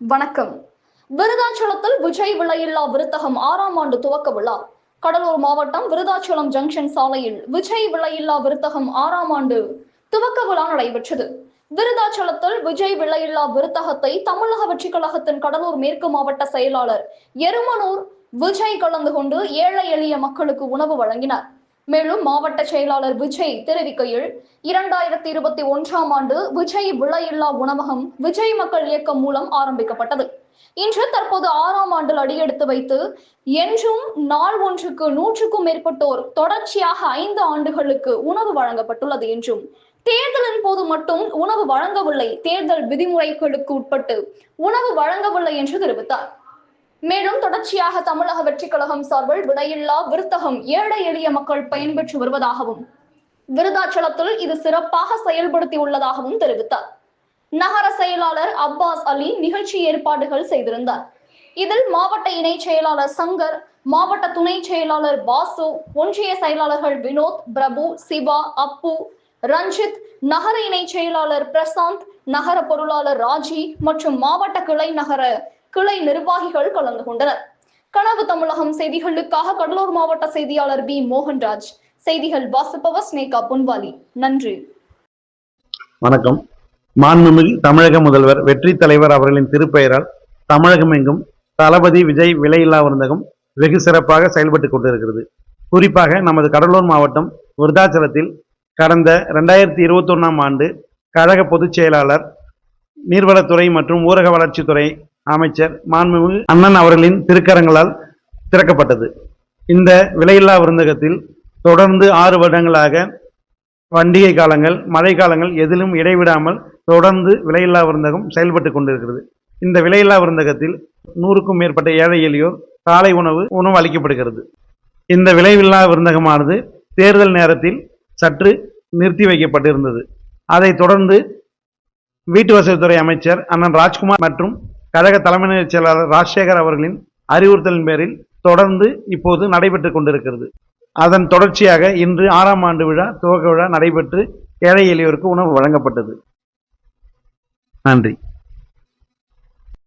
வணக்கம். விருதாச்சலத்தில் விஜய் விலையில்லா விருத்தகம் 6ஆம் ஆண்டு துவக்க விழா. கடலூர் மாவட்டம் விருதாச்சலம் ஜங்ஷன் சாலையில் விஜய் விலையில்லா விருத்தகம் 6ஆம் ஆண்டு துவக்க விழா நடைபெற்றது. விருதாச்சலத்தில் விஜய் விலையில்லா விருத்தகத்தை தமிழக வெற்றிக் கழகத்தின் கடலூர் மேற்கு மாவட்ட செயலாளர் எருமனூர் விஜய் கலந்து கொண்டு ஏழை எளிய மக்களுக்கு உணவு வழங்கினார். மேலும் மாவட்ட செயலாளர் விஜய் தெரிவிக்கையில், 2021ஆம் ஆண்டு விஜய் விலையில்லா உணவகம் விஜய் மக்கள் இயக்கம் மூலம் ஆரம்பிக்கப்பட்டது. இன்று தற்போது 6ஆம் ஆண்டில் அடியெடுத்து வைத்து என்றும் நாள் ஒன்றுக்கு 100க்கும் மேற்பட்டோர் தொடர்ச்சியாக 5 ஆண்டுகளுக்கு உணவு வழங்கப்பட்டுள்ளது என்றும், தேர்தலின் போது மட்டும் உணவு வழங்கவில்லை, தேர்தல் விதிமுறைகளுக்கு உட்பட்டு உணவு வழங்கவில்லை என்று தெரிவித்தார். மேலும் தொடர்ச்சியாக தமிழக வெற்றிக் கழகம் சார்பில் விலையில்லா விருத்தகம் ஏழை எளிய மக்கள் பயன்பெற்று வருவதாகவும், விருதாச்சலத்தில் இது சிறப்பாக செயல்படுத்தி உள்ளதாகவும் தெரிவித்தார். நகர செயலாளர் அப்பாஸ் அலி நிகழ்ச்சி ஏற்பாடுகள் செய்திருந்தார். இதில் மாவட்ட இணை செயலாளர் சங்கர், மாவட்ட துணை செயலாளர் பாசு, ஒன்றிய செயலாளர்கள் வினோத், பிரபு, சிவா, அப்பு, ரஞ்சித், நகர இணை செயலாளர் பிரசாந்த், நகர பொருளாளர் ராஜி மற்றும் மாவட்ட கிளை நிர்வாகிகள் கலந்து கொண்டனர். கனவு தமிழகம் செய்திகளுக்காக கடலூர் மாவட்ட செய்தியாளர் பி மோகன்ராஜ். செய்திகள் வாசிப்பவர் ஸ்னேகா பொன்வாலி. நன்றி. வணக்கம். மாண்புமிகு தமிழக முதல்வர் வெற்றி தலைவர் அவர்களின் திருப்பெயரால் தமிழகமெங்கும் தளபதி விஜய் விலையில்லா விருந்தகம் வெகு சிறப்பாக செயல்பட்டுக் கொண்டிருக்கிறது. குறிப்பாக நமது கடலூர் மாவட்டம் விருதாச்சலத்தில் கடந்த 2021ஆம் ஆண்டு கழக பொதுச் செயலாளர், நீர்வளத்துறை மற்றும் ஊரக வளர்ச்சித்துறை அமைச்சர் மாண்புமிகு அண்ணன் அவர்களின் திருக்கரங்களால் திறக்கப்பட்டது. இந்த விலையில்லா விருந்தகத்தில் தொடர்ந்து 6 வருடங்களாக பண்டிகை காலங்கள், மழை காலங்கள் எதிலும் இடைவிடாமல் தொடர்ந்து விலையில்லா விருந்தகம் செயல்பட்டு கொண்டிருக்கிறது. இந்த விலையில்லா விருந்தகத்தில் 100க்கும் மேற்பட்ட ஏழை எளியோர் காலை உணவு அளிக்கப்படுகிறது. இந்த விலையில்லா விருந்தகமானது தேர்தல் நேரத்தில் சற்று நிறுத்தி வைக்கப்பட்டிருந்தது. அதைத் தொடர்ந்து வீட்டு வசதித்துறை அமைச்சர் அண்ணன் ராஜ்குமார் மற்றும் கழக தலைமை செயலாளர் ராஜசேகர் அவர்களின் அறிவுறுத்தலின் பேரில் தொடர்ந்து இப்போது நடைபெற்றுக் கொண்டிருக்கிறது. அதன் தொடர்ச்சியாக இன்று 6ஆம் ஆண்டு துவக்க விழா நடைபெற்று ஏழை எளியோருக்கு உணவு வழங்கப்பட்டது. நன்றி.